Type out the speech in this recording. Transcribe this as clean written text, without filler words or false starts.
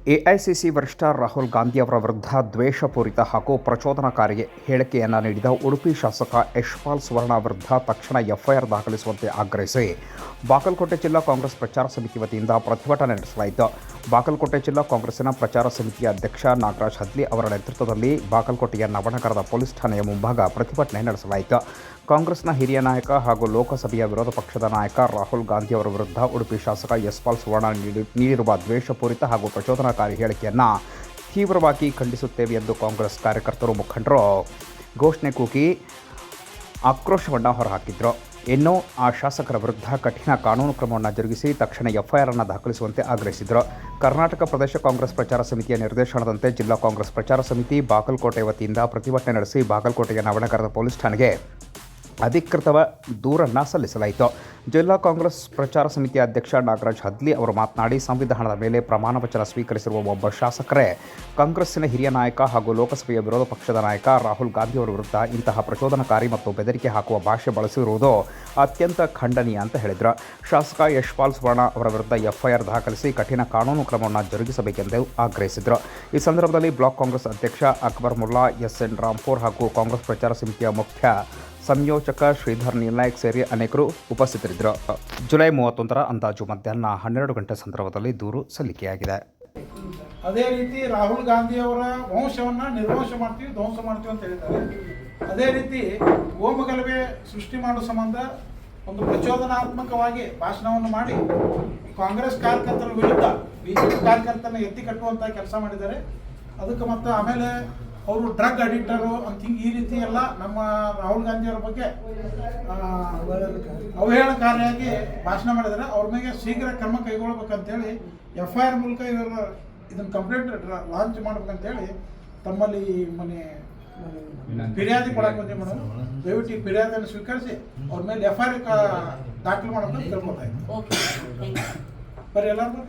AICC ವರಿಷ್ಠ ರಾಹುಲ್ ಗಾಂಧಿ ಅವರ ವಿರುದ್ಧ ದ್ವೇಷಪೂರಿತ ಹಾಗೂ ಪ್ರಚೋದನಕಾರಿ ಹೇಳಿಕೆಯನ್ನು ನೀಡಿದ ಉಡುಪಿ ಶಾಸಕ ಯಶ್ಪಾಲ್ ಸುವರ್ಣ ವಿರುದ್ಧ ತಕ್ಷಣ ಎಫ್ಐಆರ್ ದಾಖಲಿಸುವಂತೆ ಆಗ್ರಹಿಸಿ ಬಾಗಲಕೋಟೆ ಜಿಲ್ಲಾ ಕಾಂಗ್ರೆಸ್ ಪ್ರಚಾರ ಸಮಿತಿ ವತಿಯಿಂದ ಪ್ರತಿಭಟನೆ ನಡೆಸಲಾಯಿತು. ಬಾಗಲಕೋಟೆ ಜಿಲ್ಲಾ ಕಾಂಗ್ರೆಸ್ಸಿನ ಪ್ರಚಾರ ಸಮಿತಿಯ ಅಧ್ಯಕ್ಷ ನಾಗರಾಜ್ ಹದ್ಲಿ ಅವರ ನೇತೃತ್ವದಲ್ಲಿ ಬಾಗಲಕೋಟೆಯ ನವನಗರದ ಪೊಲೀಸ್ ಠಾಣೆಯ ಮುಂಭಾಗ ಪ್ರತಿಭಟನೆ ನಡೆಸಲಾಯಿತು. ಕಾಂಗ್ರೆಸ್ನ ಹಿರಿಯ ನಾಯಕ ಹಾಗೂ ಲೋಕಸಭೆಯ ವಿರೋಧ ಪಕ್ಷದ ನಾಯಕ ರಾಹುಲ್ ಗಾಂಧಿ ಅವರ ವಿರುದ್ಧ ಉಡುಪಿ ಶಾಸಕ ಯಶ್ಪಾಲ್ ಸುವರ್ಣ ನೀಡಿರುವ ದ್ವೇಷಪೂರಿತ ಹಾಗೂ ಪ್ರಚೋದನಕಾರಿ ಹೇಳಿಕೆಯನ್ನು ತೀವ್ರವಾಗಿ ಖಂಡಿಸುತ್ತೇವೆ ಎಂದು ಕಾಂಗ್ರೆಸ್ ಕಾರ್ಯಕರ್ತರು ಮುಖಂಡರು ಘೋಷಣೆ ಕೂಗಿ ಆಕ್ರೋಶವನ್ನು ಹೊರಹಾಕಿದರು. ಇನ್ನು ಆ ಶಾಸಕರ ವಿರುದ್ಧ ಕಠಿಣ ಕಾನೂನು ಕ್ರಮವನ್ನು ಜರುಗಿಸಿ ತಕ್ಷಣ ಎಫ್ಐಆರ್ ಅನ್ನು ದಾಖಲಿಸುವಂತೆ ಆಗ್ರಹಿಸಿದರು. ಕರ್ನಾಟಕ ಪ್ರದೇಶ ಕಾಂಗ್ರೆಸ್ ಪ್ರಚಾರ ಸಮಿತಿಯ ನಿರ್ದೇಶನದಂತೆ ಜಿಲ್ಲಾ ಕಾಂಗ್ರೆಸ್ ಪ್ರಚಾರ ಸಮಿತಿ ಬಾಗಲಕೋಟೆ ವತಿಯಿಂದ ಪ್ರತಿಭಟನೆ ನಡೆಸಿ ಬಾಗಲಕೋಟೆಯ ನವನಗರದ ಪೊಲೀಸ್ ಠಾಣೆಗೆ ಅಧಿಕೃತ ದೂರನ್ನು ಸಲ್ಲಿಸಲಾಯಿತು. ಜಿಲ್ಲಾ ಕಾಂಗ್ರೆಸ್ ಪ್ರಚಾರ ಸಮಿತಿಯ ಅಧ್ಯಕ್ಷ ನಾಗರಾಜ್ ಹದ್ಲಿ ಅವರು ಮಾತನಾಡಿ, ಸಂವಿಧಾನದ ಮೇಲೆ ಪ್ರಮಾಣ ವಚನ ಸ್ವೀಕರಿಸಿರುವ ಒಬ್ಬ ಶಾಸಕರೇ ಕಾಂಗ್ರೆಸ್ಸಿನ ಹಿರಿಯ ನಾಯಕ ಹಾಗೂ ಲೋಕಸಭೆಯ ವಿರೋಧ ಪಕ್ಷದ ನಾಯಕ ರಾಹುಲ್ ಗಾಂಧಿ ಅವರ ವಿರುದ್ಧ ಇಂತಹ ಪ್ರಚೋದನಕಾರಿ ಮತ್ತು ಬೆದರಿಕೆ ಹಾಕುವ ಭಾಷೆ ಬಳಸಿರುವುದು ಅತ್ಯಂತ ಖಂಡನೀಯ ಅಂತ ಹೇಳಿದರು. ಶಾಸಕ ಯಶ್ಪಾಲ್ ಸುವರ್ಣ ಅವರ ವಿರುದ್ಧ ಎಫ್ಐಆರ್ ದಾಖಲಿಸಿ ಕಠಿಣ ಕಾನೂನು ಕ್ರಮವನ್ನು ಜರುಗಿಸಬೇಕೆಂದು ಆಗ್ರಹಿಸಿದರು. ಈ ಸಂದರ್ಭದಲ್ಲಿ ಬ್ಲಾಕ್ ಕಾಂಗ್ರೆಸ್ ಅಧ್ಯಕ್ಷ ಅಕ್ಬರ್ ಮುಲ್ಲಾ, ಎಸ್ಎನ್ ರಾಂಪುರ್ ಹಾಗೂ ಕಾಂಗ್ರೆಸ್ ಪ್ರಚಾರ ಸಮಿತಿಯ ಮುಖ್ಯ ಸಂಯೋಜಕ ಶ್ರೀಧರ್ ನೀಲ್ನಾಯಕ್ ಸೇರಿ ಅನೇಕರು ಉಪಸ್ಥಿತರಿದ್ದರು. ಜುಲೈ 31ರ ಅಂದಾಜು ಮಧ್ಯಾಹ್ನ 12 ಗಂಟೆ ಸಂದರ್ಭದಲ್ಲಿ ದೂರು ಸಲ್ಲಿಕೆಯಾಗಿದೆ. ಅದೇ ರೀತಿ ರಾಹುಲ್ ಗಾಂಧಿ ಅವರ ವಂಶವನ್ನು ನಿರ್ವಂಶ ಮಾಡ್ತೀವಿ, ಧ್ವಂಸ ಮಾಡ್ತೀವಿ ಅಂತ ಹೇಳಿದ್ದಾರೆ. ಅದೇ ರೀತಿ ಗೋಮಗಲಭೆ ಸೃಷ್ಟಿ ಮಾಡುವ ಸಂಬಂಧ ಒಂದು ಪ್ರಚೋದನಾತ್ಮಕವಾಗಿ ಭಾಷಣವನ್ನು ಮಾಡಿ ಕಾಂಗ್ರೆಸ್ ಕಾರ್ಯಕರ್ತರ ವಿರುದ್ಧ ಬಿಜೆಪಿ ಕಾರ್ಯಕರ್ತರನ್ನ ಎತ್ತಿ ಕಟ್ಟುವಂಥ ಕೆಲಸ ಮಾಡಿದ್ದಾರೆ. ಅದಕ್ಕೆ ಮತ್ತು ಆಮೇಲೆ ಅವರು ಡ್ರಗ್ ಅಡಿಕ್ಟರು ಅಂತ ಹಿಂಗೆ ಈ ರೀತಿ ಎಲ್ಲ ನಮ್ಮ ರಾಹುಲ್ ಗಾಂಧಿಯವರ ಬಗ್ಗೆ ಅವಹೇಳನಕಾರಿಯಾಗಿ ಭಾಷಣ ಮಾಡಿದ್ದಾರೆ. ಅವ್ರ ಮೇಲೆ ಶೀಘ್ರ ಕ್ರಮ ಕೈಗೊಳ್ಬೇಕಂತೇಳಿ ಎಫ್ಐಆರ್ ಮೂಲಕ ಇವರು ಇದನ್ನು ಕಂಪ್ಲೇಂಟ್ ಲಾಂಚ್ ಮಾಡ್ಬೇಕಂತೇಳಿ ತಮ್ಮಲ್ಲಿ ಮನೆ ಫಿರ್ಯಾದಿ ಕೊಡಕ್ಕೆ ಬಂದೆ ಮೇಡಮ್. ದಯವಿಟ್ಟು ಈ ಫಿರ್ಯಾದಿಯನ್ನು ಸ್ವೀಕರಿಸಿ ಅವ್ರ ಮೇಲೆ ಎಫ್ಐಆರ್ ದಾಖಲು ಮಾಡೋದು ಕೇಳ್ಕೊತಾ ಇದ್ದೀನಿ. ಬರೀ ಎಲ್ಲರೂ